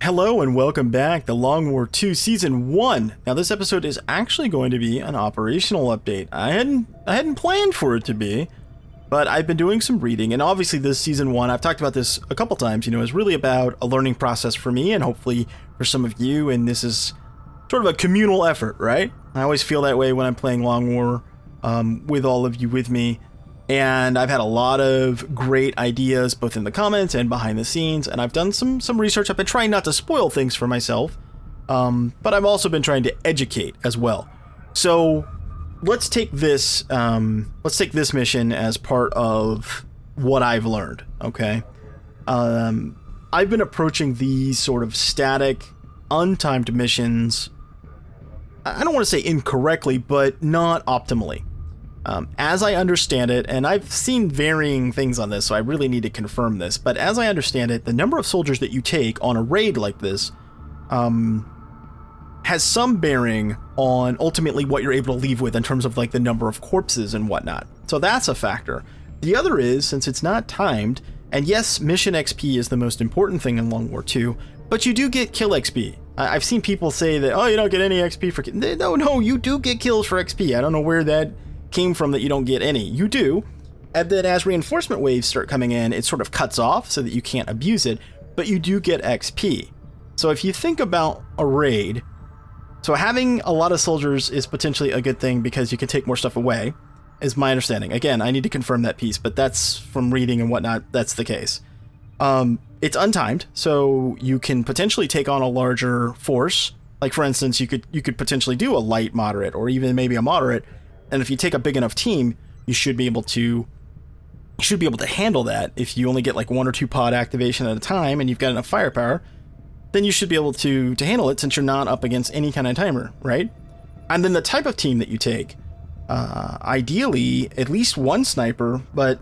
Hello and welcome back to Long War 2 Season 1. Now this episode is actually going to be an operational update. I hadn't planned for it to be, but I've been doing some reading, and obviously this Season 1, I've talked about this a couple times, is really about a learning process for me and hopefully for some of you, and this is sort of a communal effort, right? I always feel that way when I'm playing Long War with all of you with me. And I've had a lot of great ideas, both in the comments and behind the scenes, and I've done some research. I've been trying not to spoil things for myself, but I've also been trying to educate as well. So let's take this mission as part of what I've learned, okay? I've been approaching these sort of static, untimed missions, I don't want to say incorrectly, but not optimally. As I understand it, and I've seen varying things on this, so I really need to confirm this, but as I understand it, the number of soldiers that you take on a raid like this has some bearing on ultimately what you're able to leave with in terms of like the number of corpses and whatnot. So that's a factor. The other is, since it's not timed, and yes, mission XP is the most important thing in Long War 2, but you do get kill XP. I've seen people say that, oh, you don't get any XP for... No, you do get kills for XP. I don't know where that came from that you don't get any. You do, and then as reinforcement waves start coming in, it sort of cuts off so that you can't abuse it, but you do get XP. So if you think about a raid, so having a lot of soldiers is potentially a good thing because you can take more stuff away, is my understanding. Again, I need to confirm that piece, but that's from reading and whatnot, that's the case. It's untimed, so you can potentially take on a larger force. Like for instance, you could potentially do a light moderate or even maybe a moderate. And if you take a big enough team, you should be able to handle that. If you only get like 1 or 2 pod activation at a time and you've got enough firepower, then you should be able to handle it since you're not up against any kind of timer, right? And then the type of team that you take, ideally at least 1 sniper, but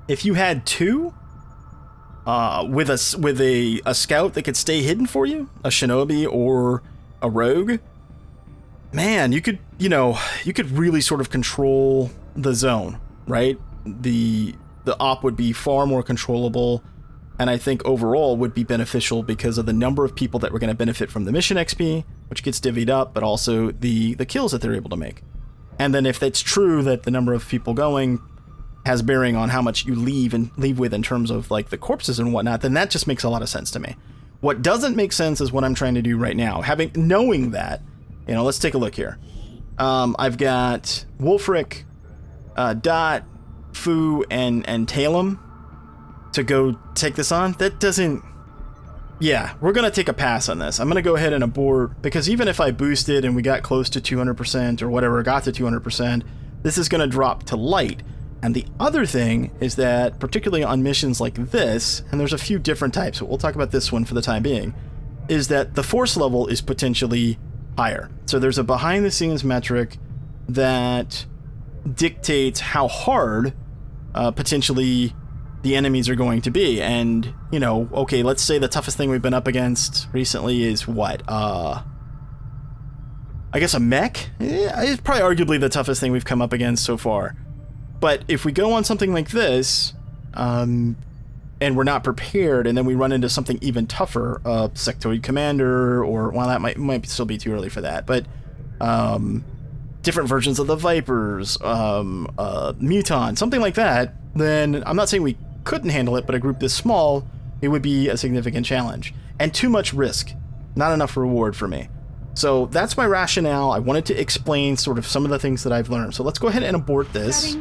if you had 2 with a scout that could stay hidden for you, a shinobi or a rogue, man, you could really sort of control the zone, right? The op would be far more controllable, and I think overall would be beneficial because of the number of people that were going to benefit from the mission XP, which gets divvied up, but also the kills that they're able to make. And then if it's true that the number of people going has bearing on how much you leave with in terms of like the corpses and whatnot, then that just makes a lot of sense to me. What doesn't make sense is what I'm trying to do right now. Knowing that, let's take a look here. I've got Wolfric, Dot, Fu, and Talem to go take this on. That doesn't... Yeah, we're going to take a pass on this. I'm going to go ahead and abort, because even if I boosted and we got close to 200% or whatever, got to 200%, this is going to drop to light. And the other thing is that, particularly on missions like this, and there's a few different types, but we'll talk about this one for the time being, is that the force level is potentially higher. So there's a behind the scenes metric that dictates how hard potentially the enemies are going to be. And, okay, let's say the toughest thing we've been up against recently is what? I guess a mech? It's probably arguably the toughest thing we've come up against so far. But if we go on something like this, and we're not prepared, and then we run into something even tougher, sectoid commander, or, well, that might still be too early for that, but different versions of the Vipers, Muton, something like that, then I'm not saying we couldn't handle it, but a group this small, it would be a significant challenge. And too much risk, not enough reward for me. So that's my rationale. I wanted to explain sort of some of the things that I've learned. So let's go ahead and abort this.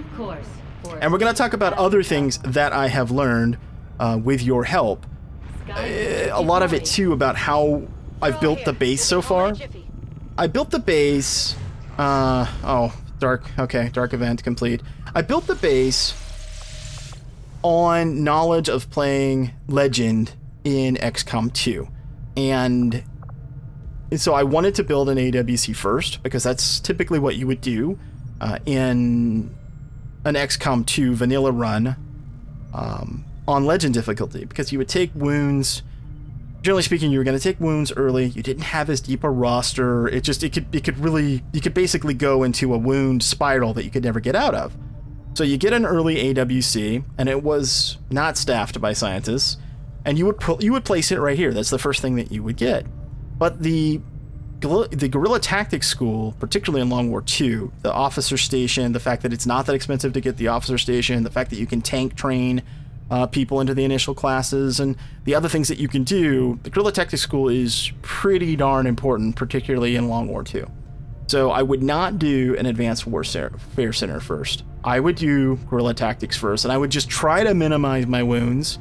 And we're going to talk about other things that I have learned with your help. A lot of it too about how I've built the base so far. I built the base, dark event complete. I built the base on knowledge of playing Legend in Xcom 2. And so I wanted to build an AWC first, because that's typically what you would do in an XCOM 2 vanilla run on Legend difficulty, because you would take wounds. Generally speaking, you were going to take wounds early. You didn't have as deep a roster. You could basically go into a wound spiral that you could never get out of. So you get an early AWC, and it was not staffed by scientists. and you would place it right here. That's the first thing that you would get. But the Guerrilla Tactics School, particularly in Long War II, the officer station, the fact that it's not that expensive to get the officer station, the fact that you can tank train people into the initial classes, and the other things that you can do, the Guerrilla Tactics School is pretty darn important, particularly in Long War II. So I would not do an Advanced Warfare Center first. I would do Guerrilla Tactics first, and I would just try to minimize my wounds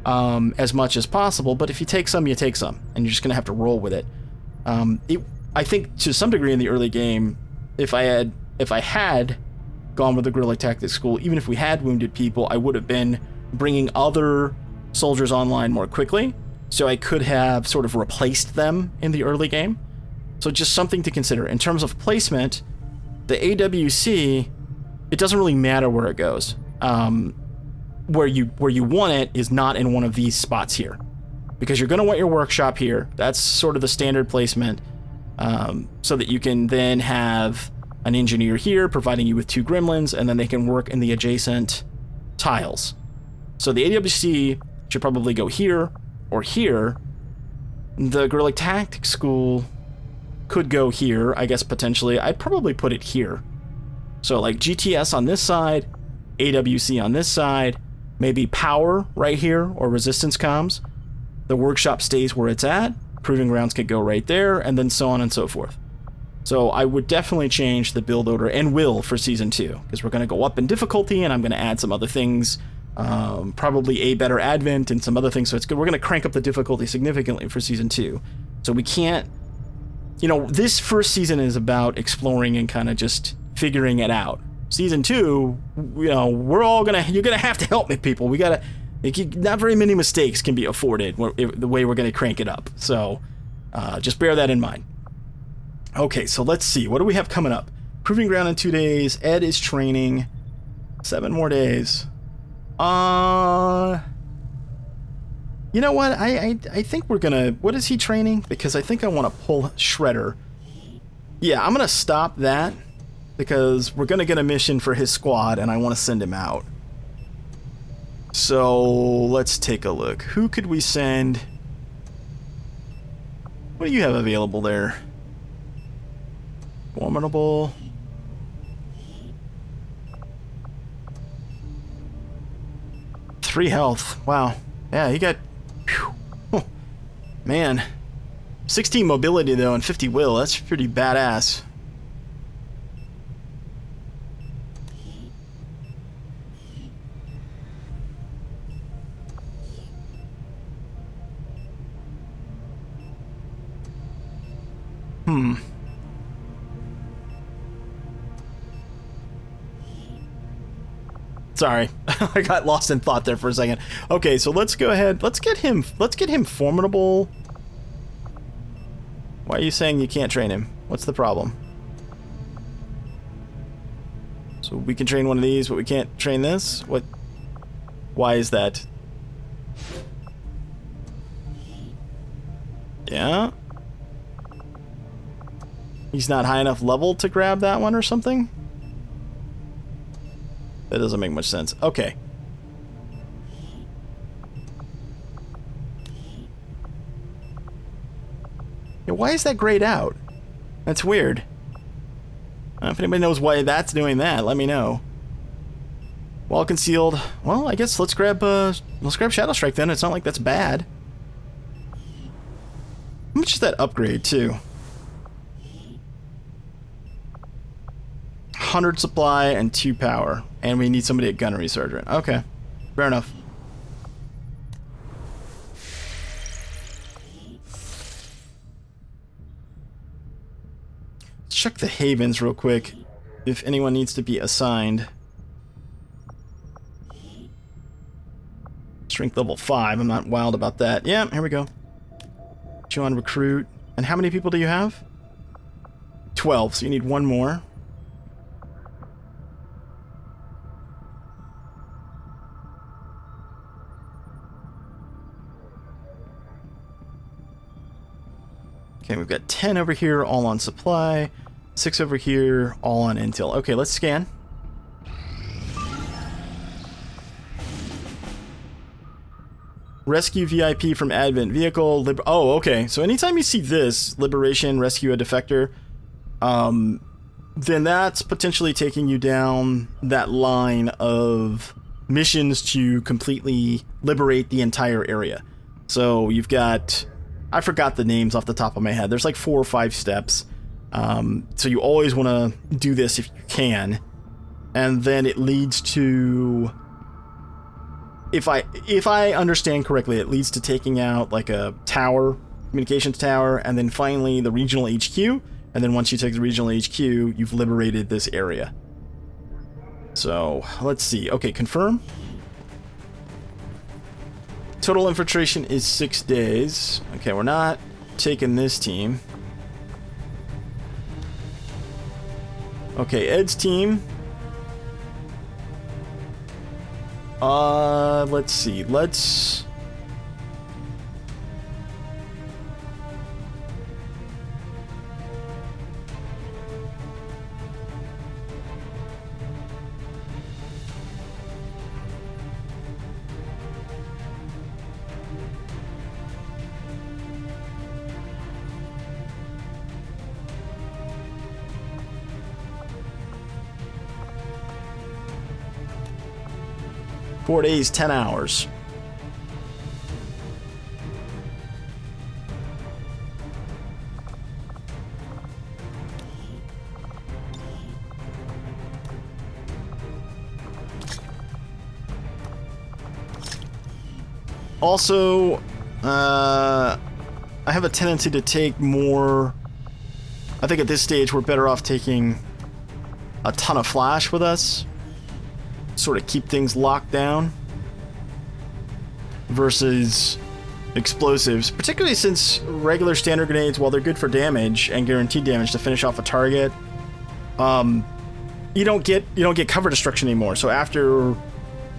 as much as possible, but if you take some, you take some, and you're just going to have to roll with it. I think to some degree in the early game, if I had gone with the Guerrilla Tactics School, even if we had wounded people, I would have been bringing other soldiers online more quickly, so I could have sort of replaced them in the early game. So just something to consider. In terms of placement, the AWC, it doesn't really matter where it goes. Where you want it is not in one of these spots here, because you're going to want your workshop here. That's sort of the standard placement, so that you can then have an engineer here providing you with 2 gremlins, and then they can work in the adjacent tiles. So the AWC should probably go here or here. The Guerrilla Tactics School could go here, I guess, potentially. I'd probably put it here. So like GTS on this side, AWC on this side, maybe power right here, or resistance comms. The workshop stays where it's at, proving grounds could go right there, and then so on and so forth. So I would definitely change the build order, and will for Season 2, because we're going to go up in difficulty, and I'm going to add some other things, probably a better advent and some other things, so it's good. We're going to crank up the difficulty significantly for Season 2. So we can't, this first season is about exploring and kind of just figuring it out. Season 2, you're gonna have to help me, people. Not very many mistakes can be afforded the way we're gonna crank it up. So just bear that in mind. Okay, so let's see. What do we have coming up? Proving ground in 2 days. Ed is training. 7 more days. You know what? I think we're gonna... What is he training? Because I think I want to pull Shredder. Yeah, I'm gonna stop that, because we're gonna get a mission for his squad, and I want to send him out. So let's take a look. Who could we send? What do you have available there? Formidable. Three health. Wow. Yeah, he got... Whew. Man. 16 mobility, though, and 50 will. That's pretty badass. Sorry, I got lost in thought there for a second. Okay, so let's go ahead. Let's get him formidable. Why are you saying you can't train him? What's the problem? So we can train one of these, but we can't train this? What? Why is that? Yeah. He's not high enough level to grab that one or something? That doesn't make much sense. Okay. Yeah, why is that grayed out? That's weird. I don't know if anybody knows why that's doing that. Let me know. Wall concealed. Well, I guess let's grab Shadow Strike then. It's not like that's bad. How much is that upgrade too? 100 supply and 2 power, and we need somebody at Gunnery Sergeant. Okay, fair enough. Let's check the Havens real quick, if anyone needs to be assigned. Strength level 5, I'm not wild about that. Yeah, here we go. Put you on recruit. And how many people do you have? 12, so you need 1 more. Okay, we've got 10 over here, all on supply. 6 over here, all on intel. Okay, let's scan. Rescue VIP from Advent vehicle. Oh, okay. So anytime you see this, liberation, rescue a defector, then that's potentially taking you down that line of missions to completely liberate the entire area. So you've got, I forgot the names off the top of my head. There's like 4 or 5 steps. So you always want to do this if you can. And then it leads to, if I understand correctly, it leads to taking out like a tower, communications tower, and then finally the regional HQ. And then once you take the regional HQ, you've liberated this area. So let's see. Okay, confirm. Total infiltration is 6 days. Okay, we're not taking this team. Okay, Ed's team. Let's see. Let's... Four days, 10 hours. Also, I have a tendency to take more... I think at this stage we're better off taking a ton of flash with us. Sort of keep things locked down versus explosives, particularly since regular standard grenades, while they're good for damage and guaranteed damage to finish off a target, you don't get cover destruction anymore. So after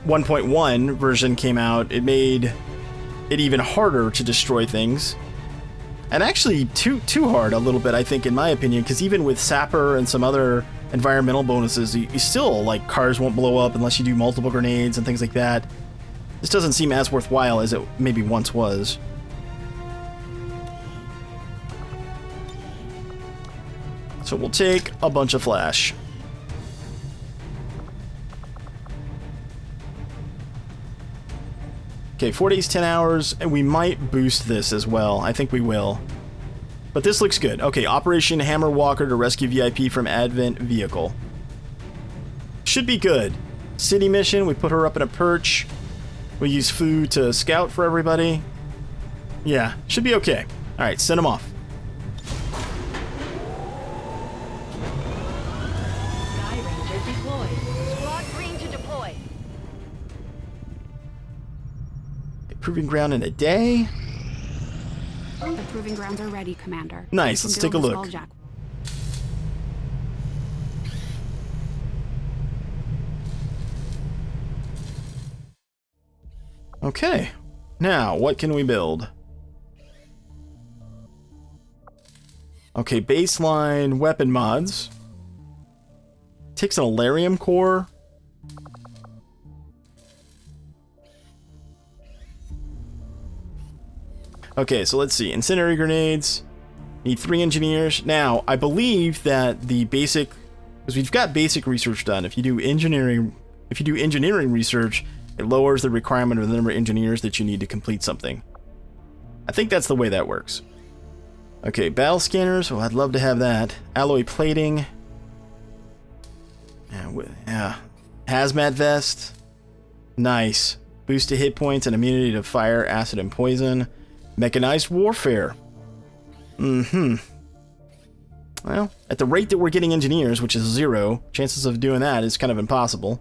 1.1 version came out, it made it even harder to destroy things, and actually too hard a little bit, I think, in my opinion, because even with Sapper and some other environmental bonuses, you still, like, cars won't blow up unless you do multiple grenades and things like that. This doesn't seem as worthwhile as it maybe once was. So we'll take a bunch of flash. Okay, 4 days, 10 hours, and we might boost this as well. I think we will. But this looks good. Okay, Operation Hammer Walker to rescue VIP from Advent vehicle. Should be good. City mission, we put her up in a perch. We use food to scout for everybody. Yeah, should be okay. Alright, send them off. Sky Ranger deployed. Squad green to deploy. Proving ground in a day. The proving grounds are ready, Commander. Nice, let's take a look. Okay, now what can we build? Okay, baseline weapon mods. Takes an Alarium core. Okay, so let's see. Incendiary grenades. Need 3 engineers. Now, I believe that the basic, because we've got basic research done. If you do engineering research, it lowers the requirement of the number of engineers that you need to complete something. I think that's the way that works. Okay, battle scanners. Well, I'd love to have that. Alloy plating. Yeah. Hazmat vest. Nice. Boost to hit points and immunity to fire, acid, and poison. Mechanized warfare. Well, at the rate that we're getting engineers, which is 0, chances of doing that is kind of impossible.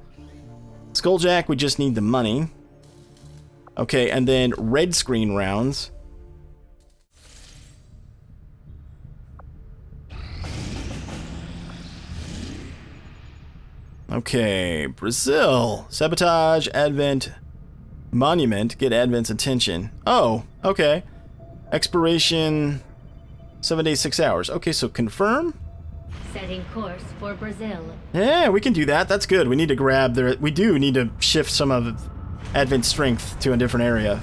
Skulljack, we just need the money. Okay, and then red screen rounds. Okay, Brazil. Sabotage, Advent, Monument, get Advent's attention. Oh, okay. Expiration, 7 days, 6 hours. Okay, so confirm. Setting course for Brazil. Yeah, we can do that. That's good. We need to grab their... We do need to shift some of Advent's strength to a different area.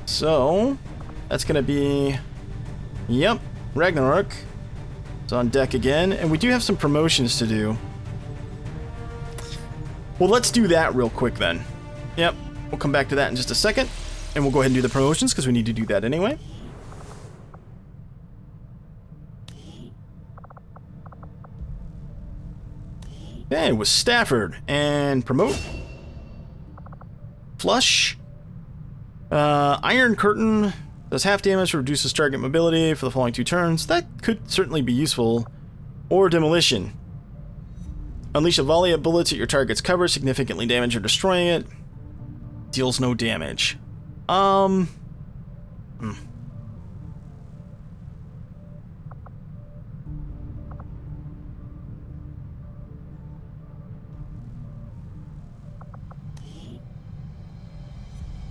So, that's going to be... Yep, Ragnarok. It's on deck again, and we do have some promotions to do. Well, let's do that real quick then. Yep, we'll come back to that in just a second, and we'll go ahead and do the promotions because we need to do that anyway. Okay, with Stafford, and promote. Flush. Iron Curtain does half damage, reduces target mobility for the following 2 turns. That could certainly be useful. Or Demolition. Unleash a volley of bullets at your target's cover, significantly damage or destroying it. Deals no damage.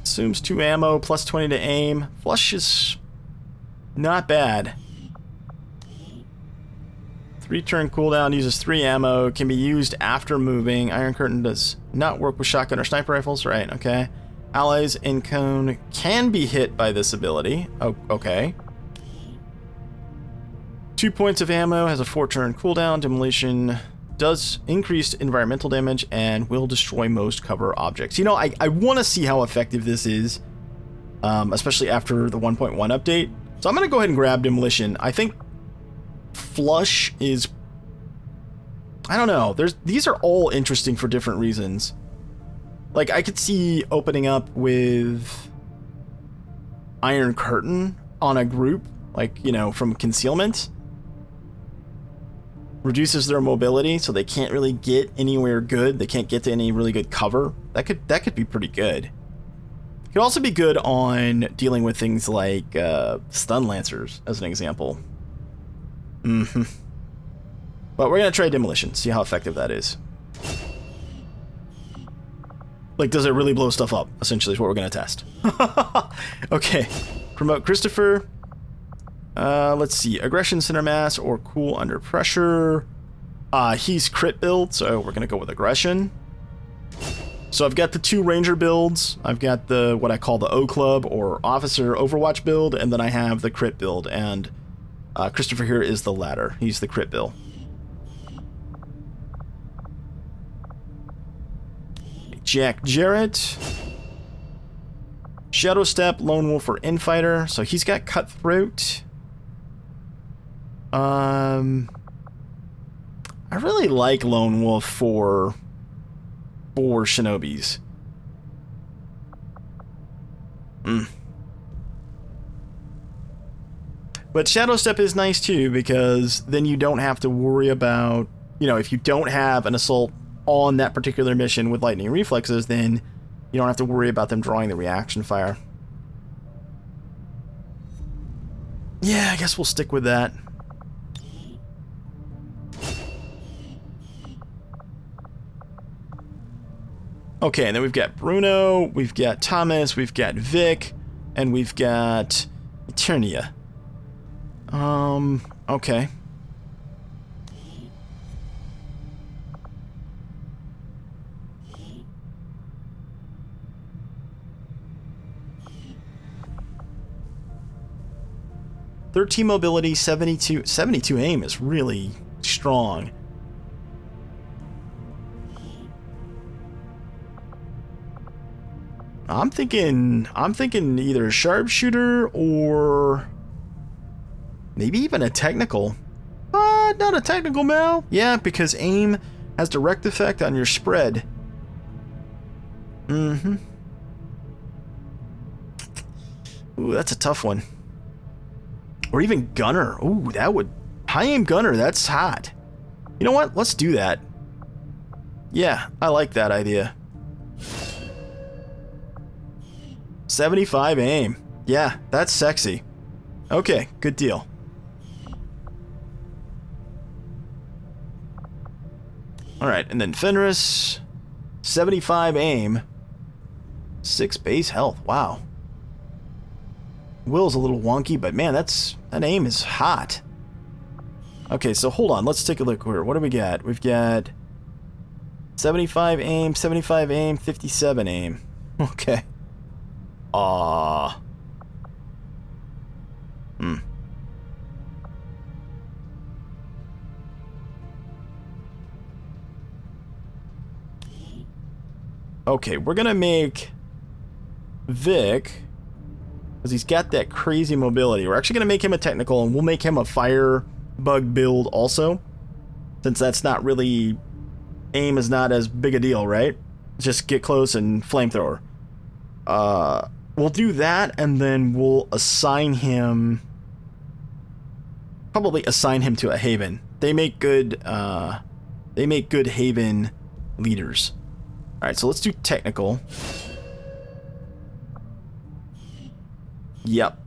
Assumes 2 ammo, plus 20 to aim. Flush is not bad. 3-turn cooldown, uses 3 ammo, can be used after moving. Iron Curtain does not work with shotgun or sniper rifles, right, okay. Allies in cone can be hit by this ability. Oh, okay. 2 points of ammo, has a 4-turn cooldown. Demolition does increased environmental damage and will destroy most cover objects. You know, I want to see how effective this is, especially after the 1.1 update. So I'm going to go ahead and grab Demolition. I think Flush is... I don't know. These are all interesting for different reasons. Like, I could see opening up with Iron Curtain on a group, like, you know, from concealment. Reduces their mobility, so they can't really get anywhere good. They can't get to any really good cover. That could be pretty good. It could also be good on dealing with things like stun lancers, as an example. But we're gonna try Demolition, see how effective that is. Like, does it really blow stuff up? Essentially, is what we're gonna test. Okay, promote Christopher. Let's see, Aggression Center Mass or Cool Under Pressure. He's crit build, so we're gonna go with Aggression. So I've got the 2 Ranger builds. I've got the, what I call the O Club or Officer Overwatch build, and then I have the crit build, and Christopher here is the latter. He's the crit build. Jack Jarrett. Shadow Step, Lone Wolf, or Infighter. So he's got Cutthroat. I really like Lone Wolf for Shinobis. But Shadow Step is nice too, because then you don't have to worry about, you know, if you don't have an assault on that particular mission with lightning reflexes, then you don't have to worry about them drawing the reaction fire. Yeah, I guess we'll stick with that. Okay, and then we've got Bruno, we've got Thomas, we've got Vic, and we've got Eternia. Okay. "13 mobility, 72 aim is really strong. I'm thinking either sharpshooter or maybe even a technical. Not a technical, Mal. Yeah, because aim has direct effect on your spread. Ooh, that's a tough one. Or even gunner. Ooh, that would... High aim gunner, that's hot. You know what? Let's do that. Yeah, I like that idea. 75 aim. Yeah, that's sexy. Okay, good deal. Alright, and then Fenris. 75 aim. 6 base health. Wow. Will's a little wonky, but man, that aim is hot. Okay, so hold on. Let's take a look here. What do we got? We've got 75 aim, 75 aim, 57 aim. Okay. Okay, we're gonna make Vic, because he's got that crazy mobility. We're actually gonna make him a technical, and we'll make him a fire bug build also, since that's not really, aim is not as big a deal, right? Just get close and flamethrower. We'll do that, and then we'll assign him, probably assign him to a Haven. They make good Haven leaders. Alright, so let's do technical. Yep.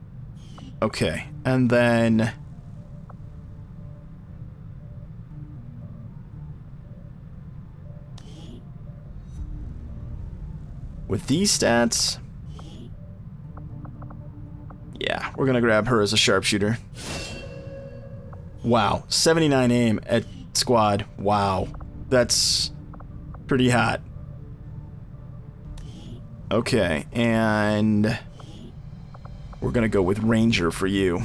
Okay, and then with these stats, yeah, we're gonna grab her as a sharpshooter. Wow, 79 aim at squad. Wow, that's pretty hot. Okay, and we're gonna go with Ranger for you.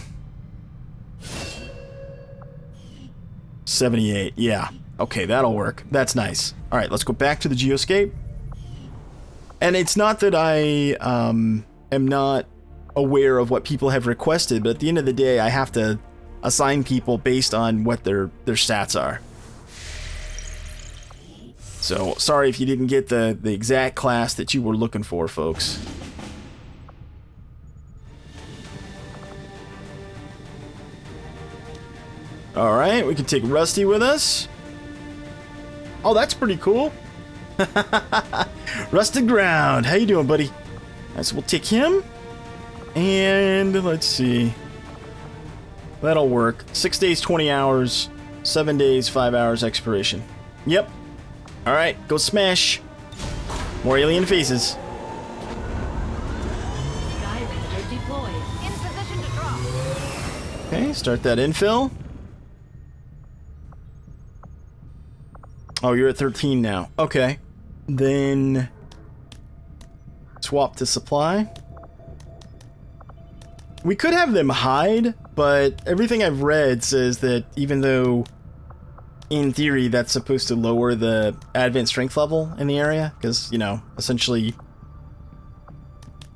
78, yeah. Okay, that'll work. That's nice. Alright, let's go back to the geoscape. And it's not that I am not aware of what people have requested, but at the end of the day, I have to assign people based on what their stats are. So, sorry if you didn't get the exact class that you were looking for, folks. Alright, we can take Rusty with us. Oh, that's pretty cool. Rusted Ground. How you doing, buddy? Alright, so we'll take him. And let's see. That'll work. 6 days, 20 hours. 7 days, 5 hours expiration. Yep. Alright, go smash. More alien faces. Sky Ranger deployed. In position to drop. Okay, start that infill. Oh, you're at 13 now. Okay. Then swap to supply. We could have them hide, but everything I've read says that even though in theory that's supposed to lower the advent strength level in the area, because, you know, essentially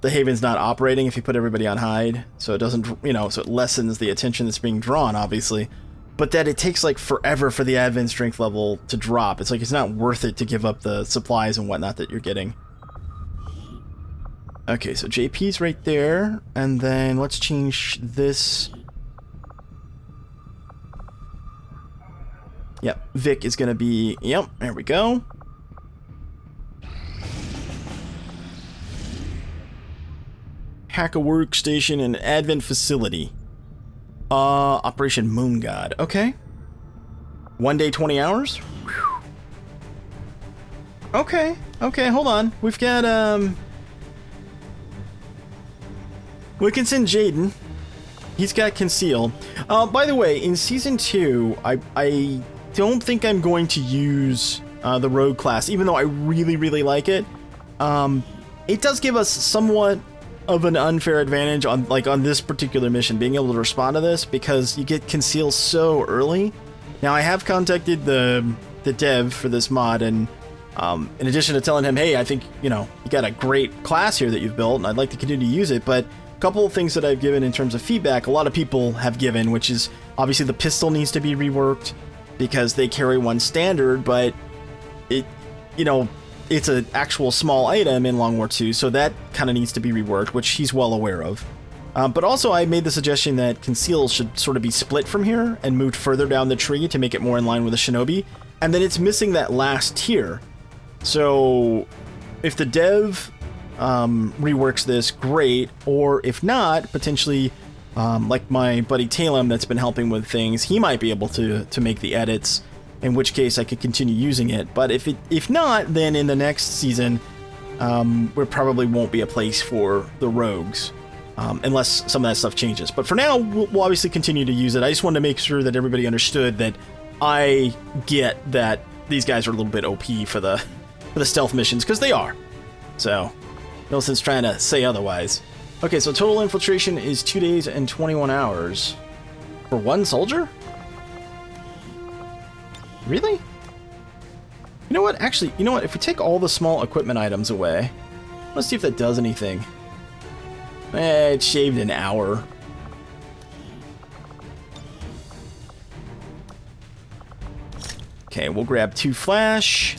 the Haven's not operating if you put everybody on hide, so it doesn't, you know, so it lessens the attention that's being drawn, obviously. But that it takes like forever for the advent strength level to drop. It's like it's not worth it to give up the supplies and whatnot that you're getting. Okay, so JP's right there, and then let's change this. Yep, Vic is gonna be, yep, there we go. Hack a workstation and advent facility. Operation Moon God. Okay. 1 day, 20 hours? Whew. Okay, hold on. We've got, we can send Jaden. He's got Conceal. By the way, in Season 2, I don't think I'm going to use the Rogue class, even though I really, really like it. It does give us somewhat of an unfair advantage on this particular mission, being able to respond to this, because you get Conceal so early. Now, I have contacted the dev for this mod, and in addition to telling him, hey, I think, you know, you got a great class here that you've built, and I'd like to continue to use it, but a couple of things that I've given in terms of feedback, a lot of people have given, which is obviously the pistol needs to be reworked, because they carry one standard, but it, you know, it's an actual small item in Long War 2, so that kind of needs to be reworked, which he's well aware of. But also, I made the suggestion that Conceal should sort of be split from here and moved further down the tree to make it more in line with a Shinobi, and then it's missing that last tier. So, if the dev reworks this, great, or if not, potentially, like my buddy Talem that's been helping with things, he might be able to make the edits, in which case I could continue using it. But if not, then in the next season, there probably won't be a place for the rogues, unless some of that stuff changes. But for now, we'll obviously continue to use it. I just wanted to make sure that everybody understood that I get that these guys are a little bit OP for the stealth missions, because they are. So, no sense trying to say otherwise. Okay, so total infiltration is 2 days and 21 hours. For one soldier? Really? You know what? Actually, you know what? If we take all the small equipment items away, let's see if that does anything. It shaved an hour. Okay, we'll grab 2 flash.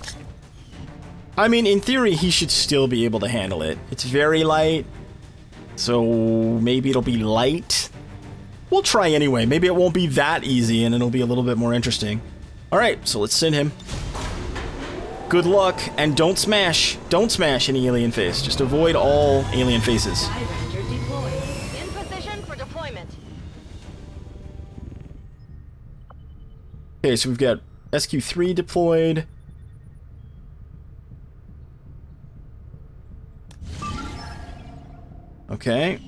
I mean, in theory, he should still be able to handle it. It's very light, so maybe it'll be light. We'll try anyway. Maybe it won't be that easy, and it'll be a little bit more interesting. All right, so let's send him. Good luck, and don't smash. Don't smash any alien face. Just avoid all alien faces. Ranger deployed. In position for deployment. Okay, so we've got SQ3 deployed. Okay.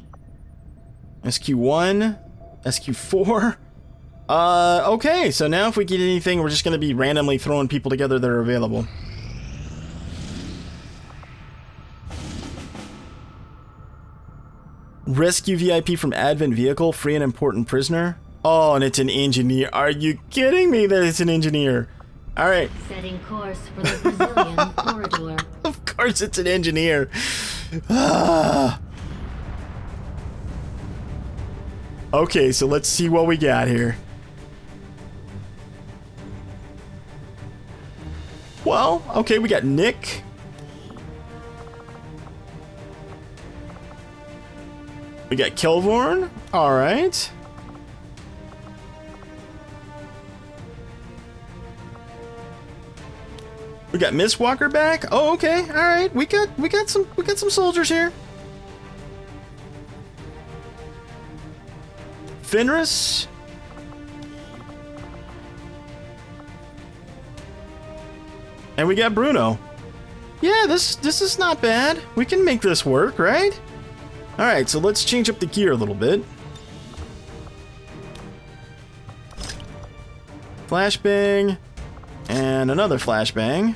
SQ1, SQ4. Okay, so now if we get anything, we're just going to be randomly throwing people together that are available. Rescue VIP from Advent vehicle, free an important prisoner. Oh, and it's an engineer. Are you kidding me that it's an engineer? All right. Setting course for the Brazilian corridor. Of course it's an engineer. Ah. Okay, so let's see what we got here. Well, okay, we got Nick. We got Kelvorn. All right. We got Miss Walker back. Oh, okay. All right. We got some soldiers here. Fenris. And we got Bruno. Yeah, this is not bad. We can make this work, right? All right, so let's change up the gear a little bit. Flashbang. And another flashbang.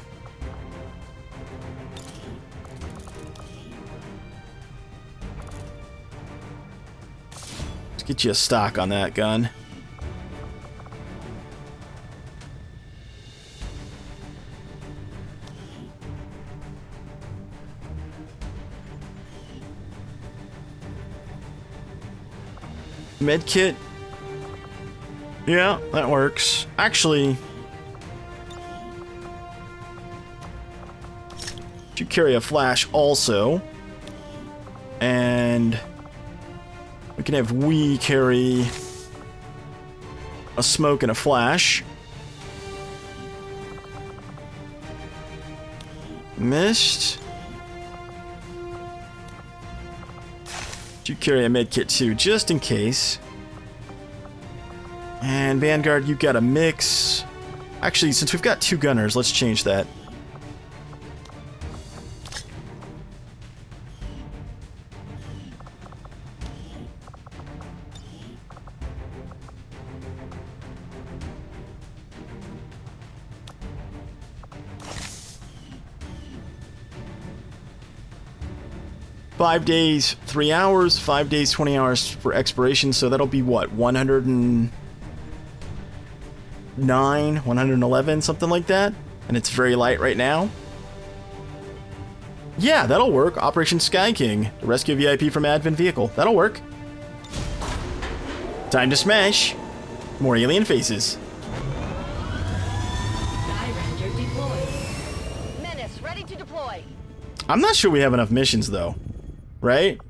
Let's get you a stock on that gun. Medkit. Yeah, that works. Actually, you carry a flash also. And we can have we carry a smoke and a flash. Missed. You carry a medkit too, just in case. And Vanguard, you got a mix. Actually, since we've got 2 gunners, let's change that. Five days, 3 hours, 5 days, 20 hours for expiration, so that'll be what, 109, 111, something like that? And it's very light right now. Yeah, that'll work. Operation Sky King, rescue VIP from Advent vehicle. That'll work. Time to smash. More alien faces. Ranger deployed. Menace ready to deploy. I'm not sure we have enough missions though. Right?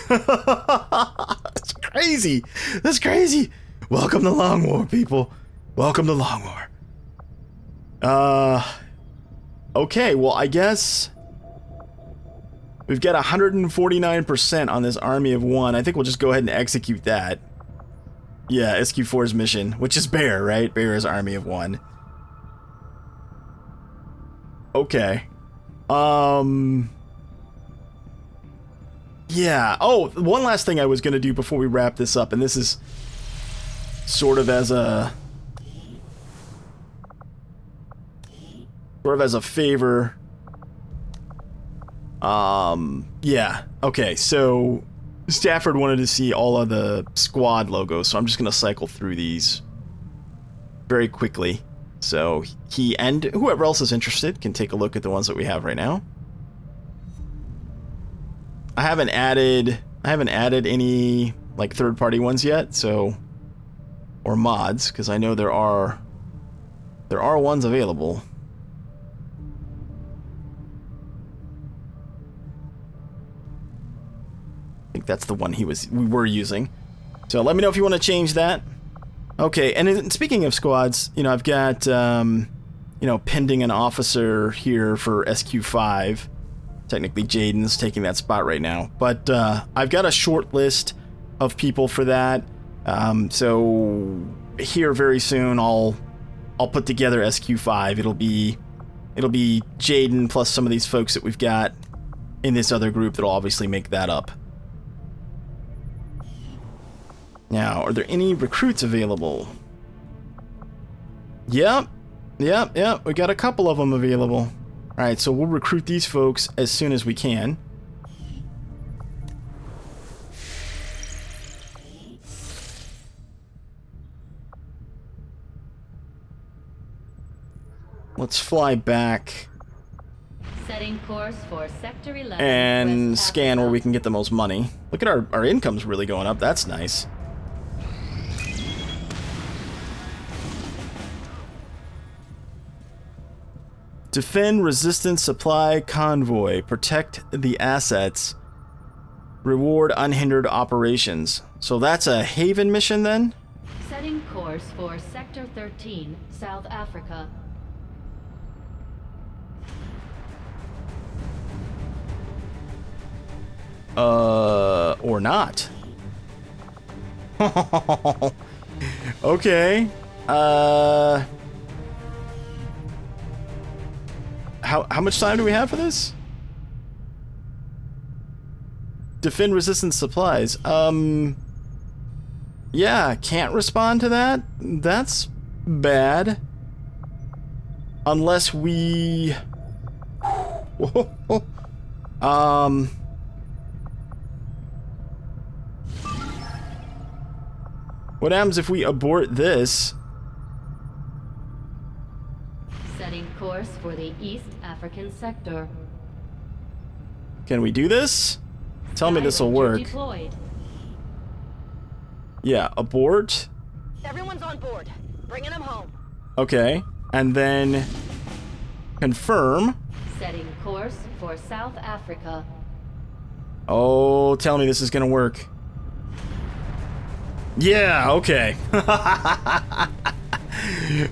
That's crazy. That's crazy. Welcome to Long War, people. Welcome to Long War. Okay, well, I guess we've got 149% on this army of 1. I think we'll just go ahead and execute that. Yeah, SQ4's mission, which is Bear, right? Bear is army of 1. Okay. Yeah. Oh, one last thing I was going to do before we wrap this up, and this is sort of as a favor. Yeah. Okay, so Stafford wanted to see all of the squad logos, so I'm just going to cycle through these very quickly. So he and whoever else is interested can take a look at the ones that we have right now. I haven't added any like third-party ones yet, so or mods, because I know there are ones available. I think that's the one we were using. So let me know if you want to change that. Okay, and speaking of squads, you know, I've got you know, pending an officer here for SQ5. Technically Jaden's taking that spot right now, but I've got a short list of people for that. So here very soon I'll put together SQ5. It'll be Jaden plus some of these folks that we've got in this other group that'll obviously make that up. Now, are there any recruits available? Yep. We got a couple of them available. Alright, so we'll recruit these folks as soon as we can. Let's fly back Setting course for Sector 11 and West scan Africa. where we can get the most money. Look at our income's really going up. That's nice. Defend resistance supply convoy. Protect the assets. Reward unhindered operations. So that's a Haven mission then? Setting course for Sector 13, South Africa. Or not. Okay. How much time do we have for this? Defend resistance supplies. Yeah, can't respond to that. That's bad. Unless we... What happens if we abort this? Setting course for the East African sector. Can we do this? Tell me this will Skyranger work. Deployed. Yeah, abort. Everyone's on board. Bringing them home. Okay, and then confirm. Setting course for South Africa. Oh, tell me this is gonna work. Yeah, okay.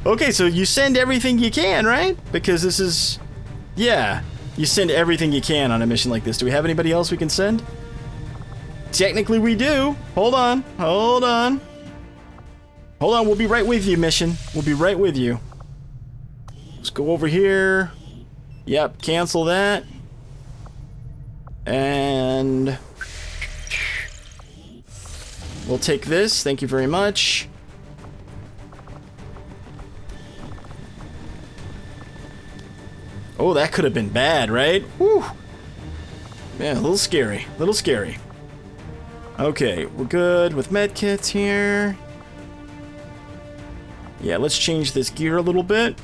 Okay, so you send everything you can, right? Because this is... Yeah, you send everything you can on a mission like this. Do we have anybody else we can send? Technically we do. Hold on, we'll be right with you, mission. We'll be right with you. Let's go over here. Yep, cancel that. And... we'll take this, thank you very much. Oh, that could have been bad, right? Whew. Yeah, a little scary, Okay, we're good with medkits here. Yeah, let's change this gear a little bit.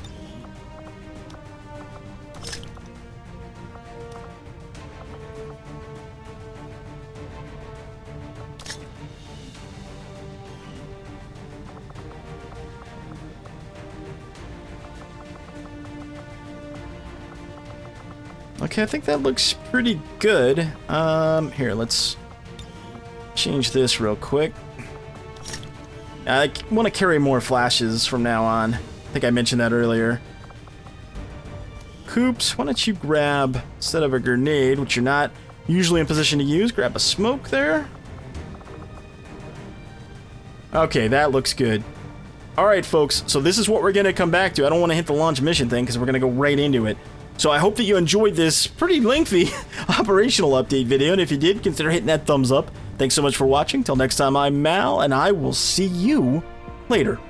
Okay, I think that looks pretty good. Here, let's change this real quick. I want to carry more flashes from now on. I think I mentioned that earlier. Coops, why don't you grab, instead of a grenade, which you're not usually in position to use, grab a smoke there. Okay, that looks good. Alright, folks, so this is what we're going to come back to. I don't want to hit the launch mission thing because we're going to go right into it. So I hope that you enjoyed this pretty lengthy operational update video, and if you did, consider hitting that thumbs up. Thanks so much for watching. Till next time, I'm Mal, and I will see you later.